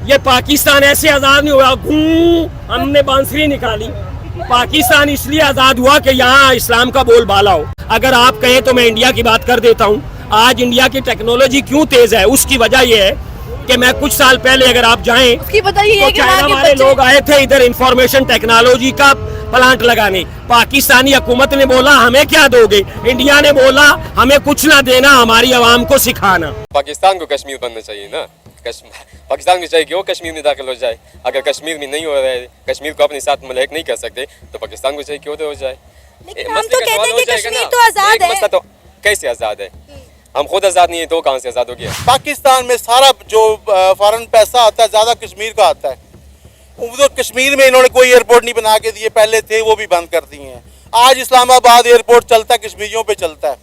ये पाकिस्तान ऐसे आजाद नहीं हुआ हमने बांसुरी निकाली। पाकिस्तान इसलिए आजाद हुआ कि यहाँ इस्लाम का बोलबाला हो। अगर आप कहें तो मैं इंडिया की बात कर देता हूँ। आज इंडिया की टेक्नोलॉजी क्यों तेज है, उसकी वजह यह है कि मैं कुछ साल पहले अगर आप जाएं तो चाइना वाले लोग आए थे इधर इंफॉर्मेशन टेक्नोलॉजी का प्लांट लगाने। पाकिस्तानी हुकूमत ने बोला हमें क्या दोगे, इंडिया ने बोला हमें कुछ ना देना, हमारी आवाम को सिखाना। पाकिस्तान को कश्मीर बनना चाहिए ना, पाकिस्तान में चाहिए कि वो कश्मीर में दाखिल हो जाए। अगर कश्मीर में नहीं हो रहा है, कश्मीर को अपने साथ मुल्क नहीं कर सकते तो पाकिस्तान को चाहिए क्यों तो हो जाए। हम तो कहते हैं कि कश्मीर तो आजाद है। मसला तो कैसे आजाद है, हम खुद आजाद नहीं है तो कहाँ से आजाद हो गया। पाकिस्तान में सारा जो फॉरेन पैसा आता है ज्यादा कश्मीर का आता है। तो कश्मीर में इन्होंने कोई एयरपोर्ट नहीं बना के दिए, पहले थे वो भी बंद कर दिए हैं। आज इस्लामाबाद एयरपोर्ट चलता है कश्मीरियों पे चलता है,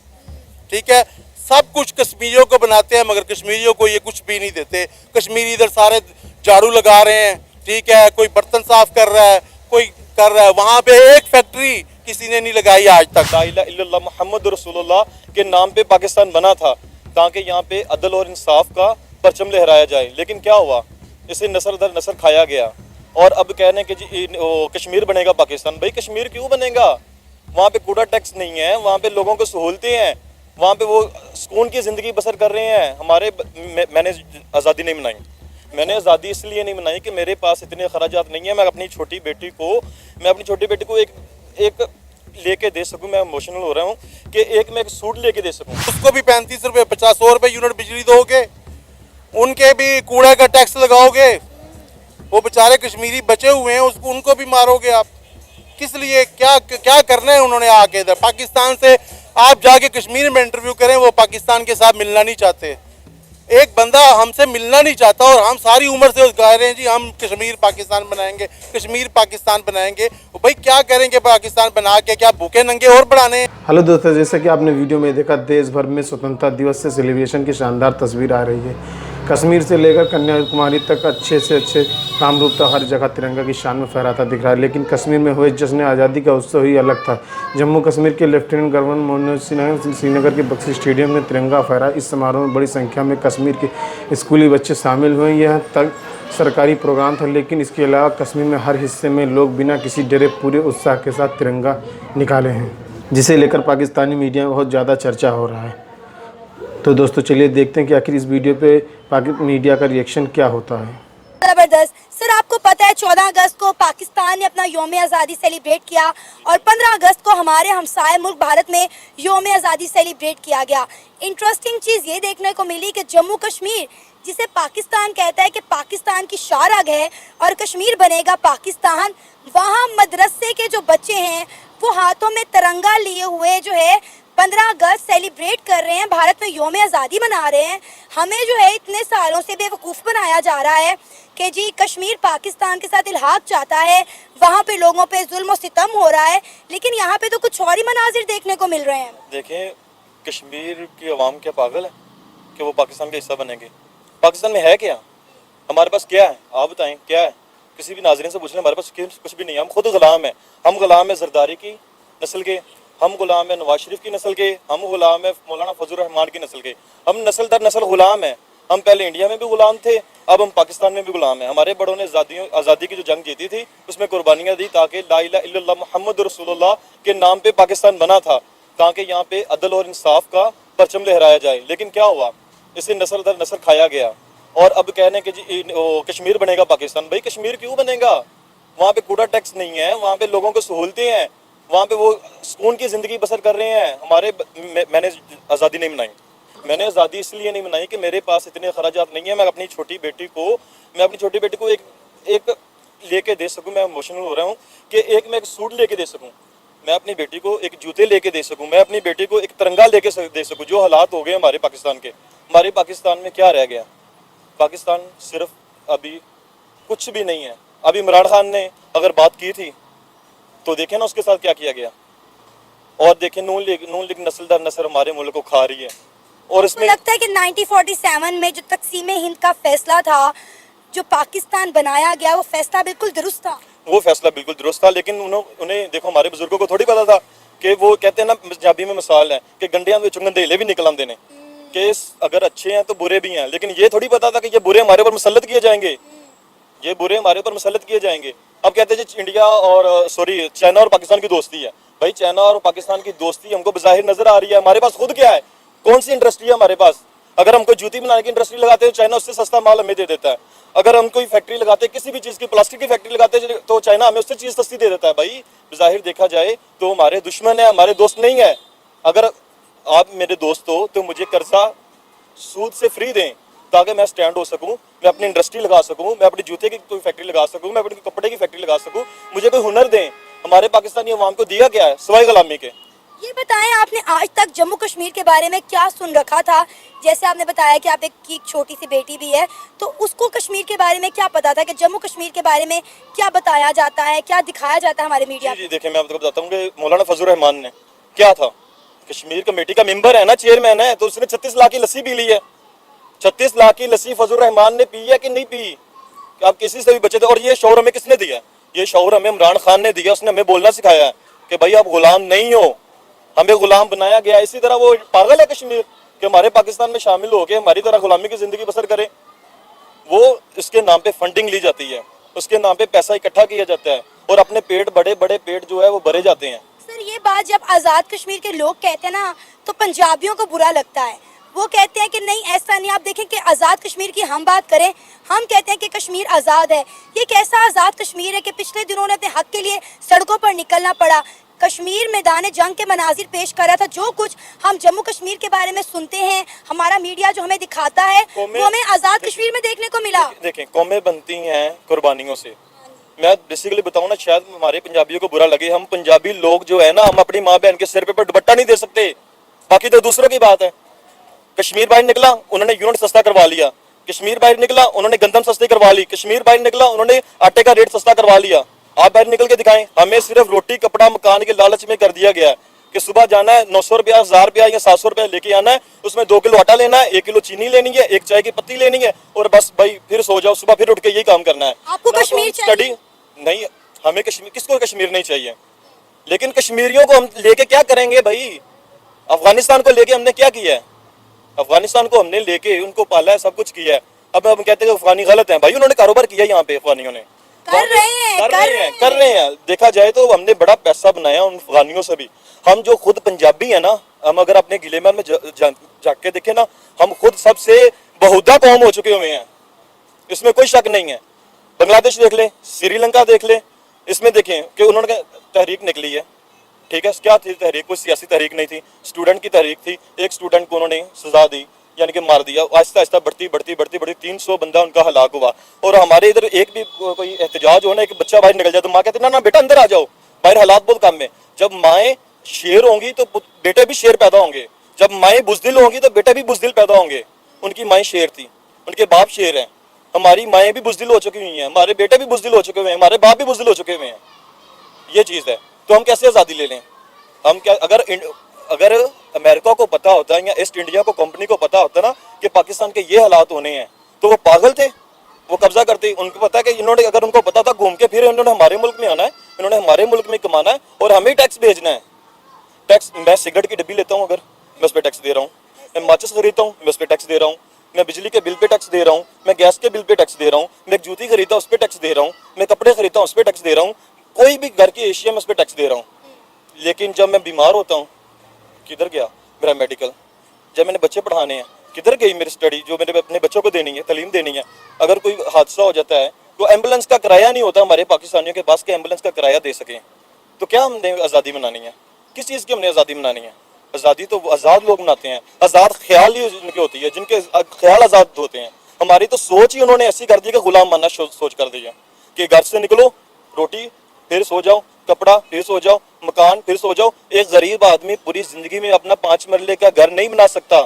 ठीक है। सब कुछ कश्मीरियों को बनाते हैं मगर कश्मीरियों को ये कुछ भी नहीं देते। कश्मीरी इधर सारे झाड़ू लगा रहे हैं, ठीक है, कोई बर्तन साफ कर रहा है, कोई कर रहा है। वहाँ पे एक फैक्ट्री किसी ने नहीं लगाई आज तक। ला इलाहा इल्लल्लाह मुहम्मद रसूलुल्लाह के नाम पे पाकिस्तान बना था ताकि यहाँ पे अदल और इंसाफ का परचम लहराया जाए, लेकिन क्या हुआ, इसे नस्ल दर नस्ल खाया गया। और अब कह रहे हैं कि जी कश्मीर बनेगा पाकिस्तान। भाई कश्मीर क्यों बनेगा, वहाँ पे कूड़ा टैक्स नहीं है, वहाँ पे लोगों को सहूलतें हैं, वहाँ पे वो सुकून की ज़िंदगी बसर कर रहे हैं। मैंने आज़ादी नहीं मनाई, मैंने आज़ादी इसलिए नहीं मनाई कि मेरे पास इतने खराजात नहीं है। मैं अपनी छोटी बेटी को एक लेके दे सकूं। मैं इमोशनल हो रहा हूँ कि मैं एक सूट लेके दे सकूं। उसको भी 35 रुपये 50 रुपये यूनिट बिजली दोगे, उनके भी कूड़े का टैक्स लगाओगे। वो बेचारे कश्मीरी बचे हुए हैं, उनको भी मारोगे आप। किस लिए, क्या करना है उन्होंने आके इधर पाकिस्तान से। आप जाके कश्मीर में इंटरव्यू करें, वो पाकिस्तान के साथ मिलना नहीं चाहते। एक बंदा हमसे मिलना नहीं चाहता और हम सारी उम्र से कह रहे हैं जी हम कश्मीर पाकिस्तान बनाएंगे, कश्मीर पाकिस्तान बनाएंगे। भाई क्या करेंगे पाकिस्तान बना के, क्या भूखे नंगे और बढ़ाने। हेलो दोस्तों, जैसा कि आपने वीडियो में देखा, देश भर में स्वतंत्रता दिवस से सेलिब्रेशन की शानदार तस्वीर आ रही है। कश्मीर से लेकर कन्याकुमारी तक अच्छे से अच्छे कामरूप तक हर जगह तिरंगा की शान में फहराता दिख रहा है। लेकिन कश्मीर में हुए जश्न आज़ादी का उत्सव ही अलग था। जम्मू कश्मीर के लेफ्टिनेंट गवर्नर मनोज सिन्हा श्रीनगर के बक्सी स्टेडियम में तिरंगा फहरा। इस समारोह में बड़ी संख्या में कश्मीर के स्कूली बच्चे शामिल हुए। यह तक सरकारी प्रोग्राम था, लेकिन इसके अलावा कश्मीर में हर हिस्से में लोग बिना किसी डरे पूरे उत्साह के साथ तिरंगा निकाले हैं, जिसे लेकर पाकिस्तानी मीडिया में बहुत ज़्यादा चर्चा हो रहा है। तो दोस्तों चलिए देखते हैं कि आखिर इस वीडियो पे मीडिया का रिएक्शन क्या होता है। जबरदस्त सर, आपको पता है 14 अगस्त को पाकिस्तान ने अपना योम आज़ादी सेलिब्रेट किया और 15 अगस्त को हमारे हमसाये मुल्क भारत में योम आज़ादी सेलिब्रेट किया गया। इंटरेस्टिंग चीज़ ये देखने को मिली कि जम्मू कश्मीर, जिसे पाकिस्तान कहता है कि पाकिस्तान की शारग है और कश्मीर बनेगा पाकिस्तान, वहाँ मदरसे के जो बच्चे हैं वो हाथों में तिरंगा लिए हुए जो है 15 अगस्त सेलिब्रेट कर रहे हैं, भारत में योम आज़ादी मना रहे हैं। हमें जो है इतने सालों से बेवकूफ़ बनाया जा रहा है कि जी कश्मीर पाकिस्तान के साथ इल्हाक चाहता है, वहाँ पे लोगों पे जुल्म और सितम हो रहा है, लेकिन यहाँ पे तो कुछ और ही मनाजिर देखने को मिल रहे हैं। देखें, कश्मीर की आवाम क्या पागल है कि वो पाकिस्तान का हिस्सा बनेंगे। पाकिस्तान में है क्या, हमारे पास क्या है, आप बताएं क्या है। किसी भी नाज़रीन से पूछ लें, हमारे पास कुछ भी नहीं है। हम खुद गुलाम हैं। हम गुलाम है जरदारी की नस्ल के, हम गुलाम है नवाज शरीफ की नस्ल के, हम गुलाम है मौलाना फजल रहमान की नस्ल के। हम नस्ल दर नस्ल गुलाम है। हम पहले इंडिया में भी गुलाम थे, अब हम पाकिस्तान में भी गुलाम हैं। हमारे बड़ों ने आज़ादी की जो जंग जीती थी उसमें कुर्बानियाँ दी ताकि ला इलाहा इल्लल्लाह मुहम्मद रसूलुल्लाह के नाम पे पाकिस्तान बना था, ताकि यहाँ पे अदल और इंसाफ का परचम लहराया जाए। लेकिन क्या हुआ, इसे नस्ल दर नस्ल खाया गया। और अब कह रहे हैं कि जी कश्मीर बनेगा पाकिस्तान। भाई कश्मीर क्यों बनेगा, वहाँ पे कूड़ा टैक्स नहीं है, वहाँ पे लोगों को सहूलतें हैं, वहाँ पे वो सुकून की ज़िंदगी बसर कर रहे हैं। मैंने आज़ादी नहीं मनाई, मैंने आज़ादी इसलिए नहीं मनाई कि मेरे पास इतने खराजात नहीं है। मैं अपनी छोटी बेटी को एक लेके दे सकूं। मैं इमोशनल हो रहा हूँ कि मैं एक सूट लेके दे सकूं, मैं अपनी बेटी को एक जूते लेके दे सकूं, मैं अपनी बेटी को एक तिरंगा लेके दे सकूं। जो हालात हो गए हमारे पाकिस्तान के, हमारे पाकिस्तान में क्या रह गया, पाकिस्तान सिर्फ अभी कुछ भी नहीं है। अभी इमरान खान ने अगर बात की थी तो देखें ना उसके साथ क्या किया गया। और देखें नून लीग नस्ल दर नस्ल हमारे मुल्क को खा रही है। और इसमें लगता है कि 1947 में जो तकसीम हिंद का फैसला था, जो पाकिस्तान बनाया गया, वो फैसला बिल्कुल दुरुस्त था। वो फैसला बिल्कुल दुरुस्त था, लेकिन उन्हें देखो, हमारे बुजुर्गों को थोड़ी पता था कि वो कहते हैं ना, पंजाबी में मिसाल है कि गंडियां में चुंगंदेले भी निकल आते हैं कि अगर अच्छे हैं तो बुरे भी हैं। लेकिन ये थोड़ी पता था कि ये बुरे हमारे ऊपर मुसल्लत किए जाएंगे। ये बुरे हमारे ऊपर मुसल्लत किए जाएंगे। अब कहते हैं जी इंडिया और सॉरी चाइना और पाकिस्तान की दोस्ती है। भाई चाइना और पाकिस्तान की दोस्ती हमको बज़ाहिर नजर आ रही है, हमारे पास खुद क्या है, कौन सी इंडस्ट्री है हमारे पास? अगर हम कोई जूती बनाने की इंडस्ट्री लगाते हैं चाइना उससे सस्ता माल हमें दे देता है। अगर हम कोई फैक्ट्री लगाते हैं, किसी भी चीज़ की प्लास्टिक की फैक्ट्री लगाते हैं तो चाइना हमें उससे चीज़ सस्ती दे देता है। भाई बज़ाहिर देखा जाए तो हमारे दुश्मन है, हमारे दोस्त नहीं है। अगर आप मेरे दोस्त हो तो मुझे कर्जा सूद से फ्री दें ताकि मैं स्टैंड हो सकूं, मैं अपनी इंडस्ट्री लगा सकूं, मैं अपनी जूते की कोई फैक्ट्री लगा सकूं, मैं अपने कपड़े की फैक्ट्री लगा सकूं, मुझे कोई हुनर दें। हमारे पाकिस्तानी अवाम को दिया क्या है सिवाय गुलामी के? ये बताएं आपने आज तक जम्मू कश्मीर के बारे में क्या सुन रखा था? जैसे आपने बताया कि आप की छोटी सी बेटी भी है, तो उसको कश्मीर के बारे में क्या पता था कि जम्मू कश्मीर के बारे में क्या बताया जाता है, क्या दिखाया जाता है हमारे मीडिया? जी देखिए मैं आपको बताता हूँ कि मौलाना फजल रहमान ने क्या था, कश्मीर कमेटी का मेंबर है ना, चेयरमैन है, तो उसने 36 लाख की लस्सी पी ली है। 36 लाख की लस्सी फजल रहमान ने पी है कि नहीं पी? आप किसी से भी बचे थे। और ये शौर हमें किसने दिया? ये शौर हमें इमरान खान ने दिया। उसने हमें बोलना सिखाया है कि भाई आप गुलाम नहीं हो, हमें गुलाम बनाया गया। इसी तरह वो पागल है कश्मीर कि हमारे पाकिस्तान में शामिल होकर हमारी तरह गुलामी की जिंदगी बसर करें। वो इसके नाम पे फंडिंग ली जाती है, उसके नाम पे पैसा इकट्ठा किया जाता है और अपने पेट बड़े बड़े पेट जो है वो भरे जाते हैं। सर ये बात जब आज़ाद कश्मीर के लोग कहते हैं ना तो पंजाबियों को बुरा लगता है। वो कहते हैं कि नहीं ऐसा नहीं। आप देखें कि आज़ाद कश्मीर की हम बात करें, हम कहते हैं कि कश्मीर आज़ाद है। ये कैसा आज़ाद कश्मीर है कि पिछले दिनों ने अपने हक के लिए सड़कों पर निकलना पड़ा, कश्मीर मैदान जंग के मनाजिर पेश कर रहा था। जो कुछ हम जम्मू कश्मीर के बारे में सुनते हैं, हमारा मीडिया जो हमें दिखाता है वो हमें आज़ाद कश्मीर में देखने को मिला। देखें कौमें बनती हैं कुर्बानियों से। मैं बेसिकली बताऊं ना, शायद हमारे पंजाबियों को बुरा लगे, हम पंजाबी लोग जो है ना, हम अपनी माँ बहन के सिर पे दुपट्टा नहीं दे सकते। बाकी तो दूसरों की बात है। कश्मीर बाहर निकला उन्होंने यूनिट सस्ता करवा लिया, कश्मीर बाहर निकला उन्होंने गंदम सस्ती करवा ली, कश्मीर बाहर निकला उन्होंने आटे का रेट सस्ता करवा लिया। आप बाहर निकल के दिखाएं। हमें सिर्फ रोटी कपड़ा मकान के लालच में कर दिया गया है कि सुबह जाना है 900 रुपया 1000 रुपया या 700 रुपया लेके आना है, उसमें 2 किलो आटा लेना है, 1 किलो चीनी लेनी है, 1 चाय की पत्ती लेनी है और बस भाई फिर सो जाओ, सुबह फिर उठ के यही काम करना है। आपको कश्मीर स्टडी नहीं, हमें कश्मीर, किसको कश्मीर नहीं चाहिए, लेकिन कश्मीरियों को हम लेके क्या करेंगे भाई? अफगानिस्तान को लेके हमने क्या किया है? अफगानिस्तान को हमने लेके उनको पाला है, सब कुछ किया है। अब हम कहते हैं अफगानी गलत है। भाई उन्होंने कारोबार किया यहाँ पे, अफगानियों ने कर रहे हैं। देखा जाए तो हमने बड़ा पैसा बनाया उन अफगानियों से भी। हम जो खुद पंजाबी है ना, हम अगर अपने गिलेमर में जाके देखे ना, हम खुद सबसे बहुधा कौम हो चुके हुए हैं, इसमें कोई शक नहीं है। बांग्लादेश देख ले, श्रीलंका देख ले, इसमें देखें कि उन्होंने तहरीक निकली है, ठीक है, क्या थी तहरीक? कोई सियासी तहरीक नहीं थी, स्टूडेंट की तहरीक थी। एक स्टूडेंट को उन्होंने सजा दी, यानी कि मार दिया। आहिस्ता आहिस्ता बढ़ती 300 बंदा उनका हलाक हुआ। और हमारे इधर एक भी कोई एहतजाज हो ना, एक बच्चा बाहर निकल जाए तो माँ कहती ना ना बेटा अंदर आ जाओ, बाहर हालात बहुत कम है। जब माएँ शेर होंगी तो बेटे भी शेर पैदा होंगे, जब माएँ बुजदिल होंगी तो बेटे भी बुजदिल पैदा होंगे। उनकी माएँ शेर थी, उनके बाप शेर हैं। हमारी माएँ भी बुजदिल हो चुकी हुई हैं, हमारे बेटे भी बुजदिल हो चुके हुए हैं, हमारे बाप भी बुजदिल हो चुके हुए हैं। ये चीज़ है, तो हम कैसे आज़ादी ले लें? हम क्या, अगर अमेरिका को पता होता है या ईस्ट इंडिया को कंपनी को पता होता ना कि पाकिस्तान के ये हालात होने हैं, तो वो पागल थे, वो कब्जा करते। उनको पता है कि इन्होंने, अगर उनको पता था घूम के फिर इन्होंने हमारे मुल्क में आना है, इन्होंने हमारे मुल्क में कमाना है और हमें टैक्स भेजना है। टैक्स, मैं सिगरेट की डब्बी लेता हूँ अगर, मैं उस पर टैक्स दे रहा हूँ। मैं माचिस खरीदता हूँ, मैं उस पर टैक्स दे रहा हूँ। मैं बिजली के बिल पे टैक्स दे रहा हूँ, मैं गैस के बिल पे टैक्स दे रहा हूँ, मैं जूती खरीदता हूँ उस पर टैक्स दे रहा हूँ, मैं कपड़े खरीदता हूँ उस पर टैक्स दे रहा हूँ, कोई भी घर की एशिया में उस पर टैक्स दे रहा हूँ। लेकिन जब मैं बीमार होता हूँ, किधर गया मेरा मेडिकल? जब मैंने बच्चे पढ़ाने हैं, किधर गई मेरी स्टडी जो मैंने अपने बच्चों को देनी है, तालीम देनी है? अगर कोई हादसा हो जाता है तो एम्बुलेंस का किराया नहीं होता हमारे पाकिस्तानियों के पास कि एम्बुलेंस का किराया दे सकें। तो क्या हमने आज़ादी मनानी है? किस चीज़ की हमने आज़ादी मनानी है? आज़ादी तो आज़ाद लोग मनाते हैं, आज़ाद ख्याल ही जिनके होती है, जिनके ख्याल आज़ाद होते हैं। हमारी तो सोच ही उन्होंने ऐसी कर दी कि गुलाम मानना सोच कर दी है कि घर से निकलो, रोटी फिर सो जाओ, कपड़ा फिर सो जाओ, मकान फिर सो जाओ। एक गरीब आदमी पूरी जिंदगी में अपना 5 मरले का घर नहीं बना सकता।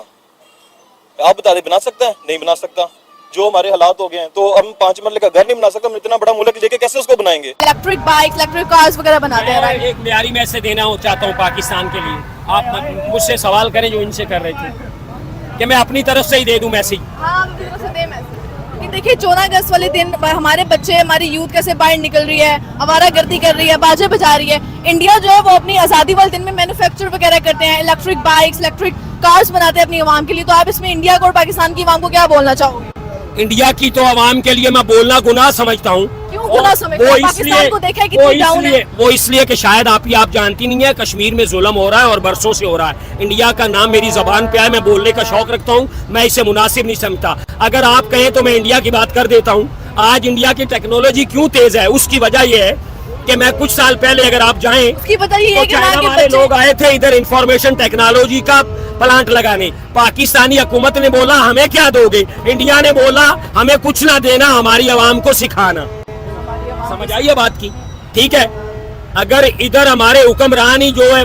आप बता दें, बना सकता है? नहीं बना सकता। जो हमारे हालात हो गए हैं, तो हम 5 मरले का घर नहीं बना सकता, हम इतना बड़ा मुल्क लेके कैसे उसको बनाएंगे? इलेक्ट्रिक बाइक, इलेक्ट्रिक कार्स वगैरह बनाते हैं। मैं एक म्यारी मैसेज देना चाहता हूँ पाकिस्तान के लिए। आप मुझसे सवाल करें जो इनसे कर रहे थे, कि मैं अपनी तरफ से ही दे दूं मैसेज। हाँ, कि देखिए 14 अगस्त वाले दिन हमारे बच्चे, हमारी यूथ कैसे बाहर निकल रही है, आवारागर्दी कर रही है, बाजे बजा रही है। इंडिया जो है वो अपनी आज़ादी वाले दिन में मैन्युफैक्चर वगैरह करते हैं, इलेक्ट्रिक बाइक्स, इलेक्ट्रिक कार्स बनाते हैं अपनी आवाम के लिए। तो आप इसमें इंडिया को और पाकिस्तान की आवाम को क्या बोलना चाहोगे? इंडिया की तो आवाम के लिए मैं बोलना गुनाह समझता हूँ। क्यों गुनाह समझते हैं? पाकिस्तान को देखा है कितनी डाउन है। वो इसलिए कि शायद आप जानती नहीं है, कश्मीर में जुल्म हो रहा है और बरसों से हो रहा है। इंडिया का नाम मेरी जबान पे है, मैं बोलने का शौक रखता हूँ, मैं इसे मुनासिब नहीं समझता। अगर आप कहें तो मैं इंडिया की बात कर देता हूँ। आज इंडिया की टेक्नोलॉजी क्यों तेज है, उसकी वजह यह है कि मैं कुछ साल पहले अगर आप जाएं उसकी वजह ये है तो कि चाइना वहाँ के वाले बच्चे लोग आए थे इधर इंफॉर्मेशन टेक्नोलॉजी का प्लांट लगाने। पाकिस्तानी हुकूमत ने बोला हमें क्या दोगे, इंडिया ने बोला हमें कुछ ना देना, हमारी आवाम को सिखाना। समझ आइए बात की, ठीक है। अगर इधर हमारे हुक्मरान ही जो है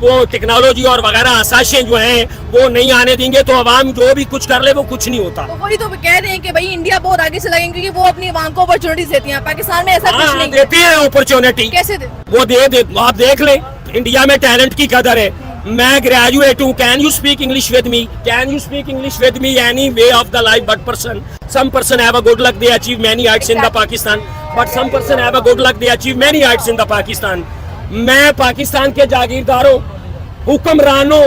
वो टेक्नोलॉजी और वगैरह आसाशें जो हैं वो नहीं आने देंगे तो अवाम जो भी कुछ कर ले वो कुछ नहीं होता। तो वही तो कह रहे हैं कि भाई इंडिया बहुत आगे चला गया क्योंकि वो अपनी आवाम को अपॉर्चुनिटीज देती है। पाकिस्तान में ऐसा कुछ हाँ, नहीं देते हैं अपॉर्चुनिटी, कैसे दे? वो दे आप देख ले, इंडिया में टैलेंट की कदर है। मैं ग्रेजुएट हूँ, can you speak English with me, can you speak English with me any way of the life, but some person have a good luck, they achieve many heights in the Pakistan, but some person have a good luck, they achieve many heights in the Pakistan। मैं पाकिस्तान के जागीरदारों, हुक्मरानों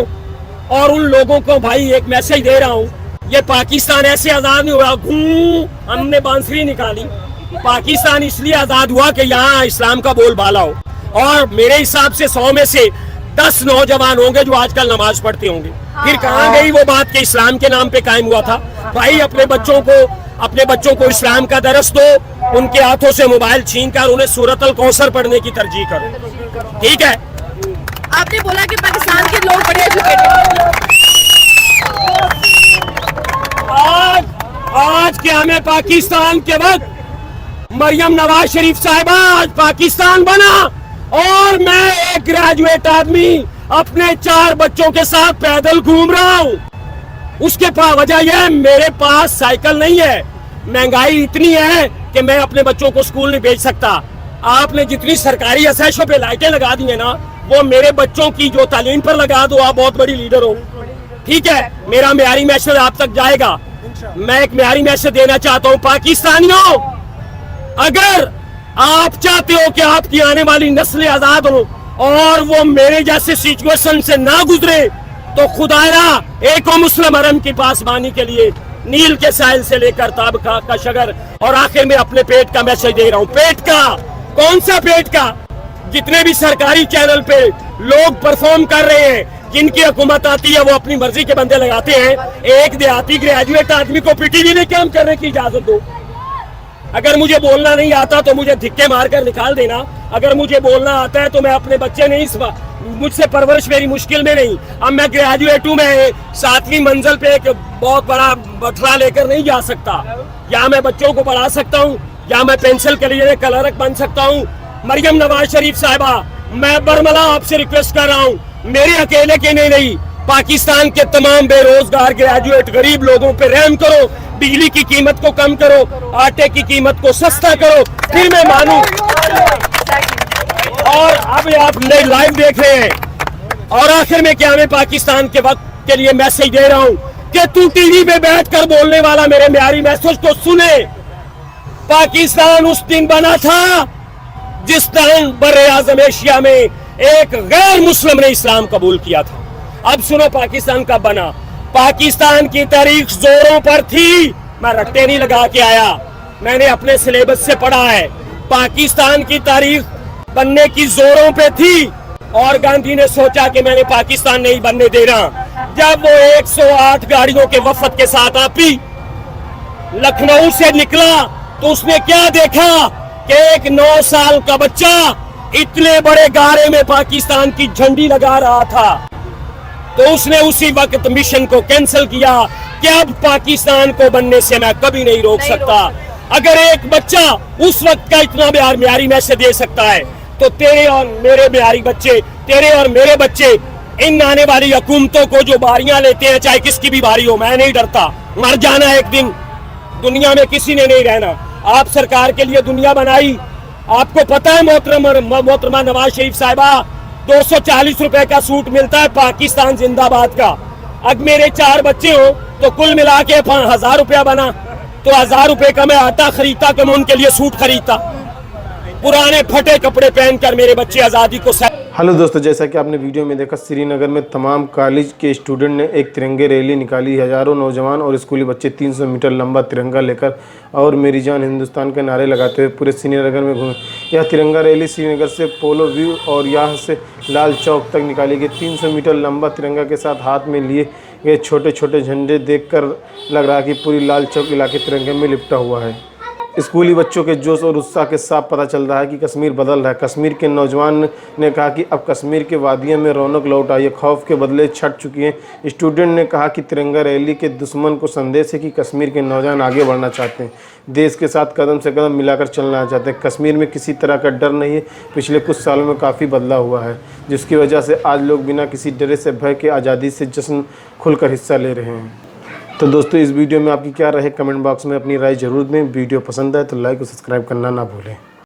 और उन लोगों को भाई एक message दे रहा हूँ, ये पाकिस्तान ऐसे आजाद नहीं हुआ हमने बांसुरी निकाली। पाकिस्तान इसलिए आजाद हुआ कि यहाँ इस्लाम का बोलबाला हो, और मेरे हिसाब से 100 में से 10 नौजवान होंगे जो आजकल नमाज पढ़ते होंगे। फिर कहाँ गई वो बात कि इस्लाम के नाम पे कायम हुआ था। भाई अपने बच्चों को इस्लाम का दरस दो, उनके हाथों से मोबाइल छीन कर उन्हें सूरतल कौसर पढ़ने की तरजीह करो, ठीक है। आपने बोला कि पाकिस्तान के लोग बड़े एजुकेटेड, आज क्या हमें पाकिस्तान के वक्त मरियम नवाज शरीफ साहिबा आज पाकिस्तान बना, और मैं एक ग्रेजुएट आदमी अपने 4 बच्चों के साथ पैदल घूम रहा हूँ। उसके वजह यह है मेरे पास साइकिल नहीं है, महंगाई इतनी है कि मैं अपने बच्चों को स्कूल नहीं भेज सकता। आपने जितनी सरकारी असाइशों पे लाइटें लगा दी है ना, वो मेरे बच्चों की जो तालीम पर लगा दो, आप बहुत बड़ी लीडर हो, ठीक है। मेरा म्यारी मैसेज आप तक जाएगा। मैं एक म्यारी मैसेज देना चाहता हूँ पाकिस्तानियों, अगर आप चाहते हो कि आपकी आने वाली नस्लें आजाद हो और वो मेरे जैसे सिचुएशन से ना गुजरे, तो खुदारा एक मुस्लिम हरम की पासबानी के लिए नील के साहिल से लेकर ताबका का शगर, और आखिर में अपने पेट का मैसेज दे रहा हूँ। पेट का, कौन सा पेट का? जितने भी सरकारी चैनल पे लोग परफॉर्म कर रहे हैं, जिनकी हुकूमत आती है वो अपनी मर्जी के बंदे लगाते हैं। एक देहाती ग्रेजुएट आदमी को पीटीवी में काम करने की इजाजत दो। अगर मुझे बोलना नहीं आता तो मुझे धिक्के मारकर निकाल देना, अगर मुझे बोलना आता है तो मैं अपने बच्चे नहीं, मुझसे परवरिश मेरी मुश्किल में नहीं। अब मैं ग्रेजुएट हूँ, मैं 7वीं मंजिल पे एक बहुत बड़ा बठला लेकर नहीं जा सकता। या मैं बच्चों को पढ़ा सकता हूँ या मैं पेंसिल के लिए कलरक बन सकता हूँ। मरियम नवाज शरीफ साहिबा, मैं बरमला आपसे रिक्वेस्ट कर रहा हूँ, मेरे अकेले के नहीं, पाकिस्तान के तमाम बेरोजगार ग्रेजुएट गरीब लोगों पे रहम करो, बिजली की कीमत को कम करो, आटे की कीमत को सस्ता करो, फिर मैं मानूं। और अब आप लाइव देख रहे हैं, और आखिर में क्या मैं पाकिस्तान के वक्त के लिए मैसेज दे रहा हूं कि तू टीवी पे बैठकर बोलने वाला मेरे म्यारी मैसेज को सुने। पाकिस्तान उस दिन बना था जिस दिन बर्रे आज़म एशिया में एक गैर मुस्लिम ने इस्लाम कबूल किया था। अब सुनो पाकिस्तान कब बना। पाकिस्तान की तारीख जोरों पर थी, मैं रट्टे नहीं लगा के आया, मैंने अपने सिलेबस से पढ़ा है। पाकिस्तान की तारीख बनने की जोरों पे थी, और गांधी ने सोचा कि मैंने पाकिस्तान नहीं बनने देना। जब वो 108 गाड़ियों के वफद के साथ आपी लखनऊ से निकला तो उसने क्या देखा कि एक 9 साल का बच्चा इतने बड़े गारे में पाकिस्तान की झंडी लगा रहा था। तो उसने उसी वक्त मिशन को कैंसिल किया कि अब पाकिस्तान को बनने से मैं कभी नहीं रोक सकता। अगर एक बच्चा उस वक्त का इतना म्यारी मैसेज दे सकता है, तो तेरे और मेरे म्यारी बच्चे, तेरे और मेरे बच्चे इन आने वाली हुकूमतों को जो बारियां लेते हैं, चाहे किसकी भी बारी हो, मैं नहीं डरता। मर जाना एक दिन, दुनिया में किसी ने नहीं रहना। आप सरकार के लिए दुनिया बनाई, आपको पता है मोहतरमा नवाज शरीफ साहिबा, 240 रुपए का सूट मिलता है पाकिस्तान जिंदाबाद का। अब मेरे 4 बच्चे हो तो कुल मिला के 1000 रुपया बना, तो 1000 रुपए का मैं आटा खरीदता तो मैं उनके लिए सूट खरीदता। पुराने फटे कपड़े पहनकर मेरे बच्चे आजादी को हेलो दोस्तों, जैसा कि आपने वीडियो में देखा, श्रीनगर में तमाम कॉलेज के स्टूडेंट ने एक तिरंगे रैली निकाली। हज़ारों नौजवान और स्कूली बच्चे 300 मीटर लंबा तिरंगा लेकर और मेरी जान हिंदुस्तान के नारे लगाते हुए पूरे श्रीनगर में घूमे। यह तिरंगा रैली श्रीनगर से पोलो व्यू और यहाँ से लाल चौक तक निकाली गई। 300 मीटर लंबा तिरंगा के साथ हाथ में लिए गए छोटे छोटे झंडे देखकर लग रहा है कि पूरी लाल चौक इलाके तिरंगे में लिपटा हुआ है। स्कूली बच्चों के जोश और उत्साह के साथ पता चल रहा है कि कश्मीर बदल रहा है। कश्मीर के नौजवान ने कहा कि अब कश्मीर के वादियों में रौनक लौट आई है, खौफ के बदले छट चुकी है। स्टूडेंट ने कहा कि तिरंगा रैली के दुश्मन को संदेश है कि कश्मीर के नौजवान आगे बढ़ना चाहते हैं, देश के साथ कदम से कदम मिलाकर चलना चाहते हैं। कश्मीर में किसी तरह का डर नहीं है। पिछले कुछ सालों में काफ़ी बदलाव हुआ है, जिसकी वजह से आज लोग बिना किसी डरे से भय के आज़ादी से जश्न खुलकर हिस्सा ले रहे हैं। तो दोस्तों, इस वीडियो में आपकी क्या राय है? कमेंट बॉक्स में अपनी राय जरूर दें। वीडियो पसंद आए तो लाइक और सब्सक्राइब करना ना भूलें।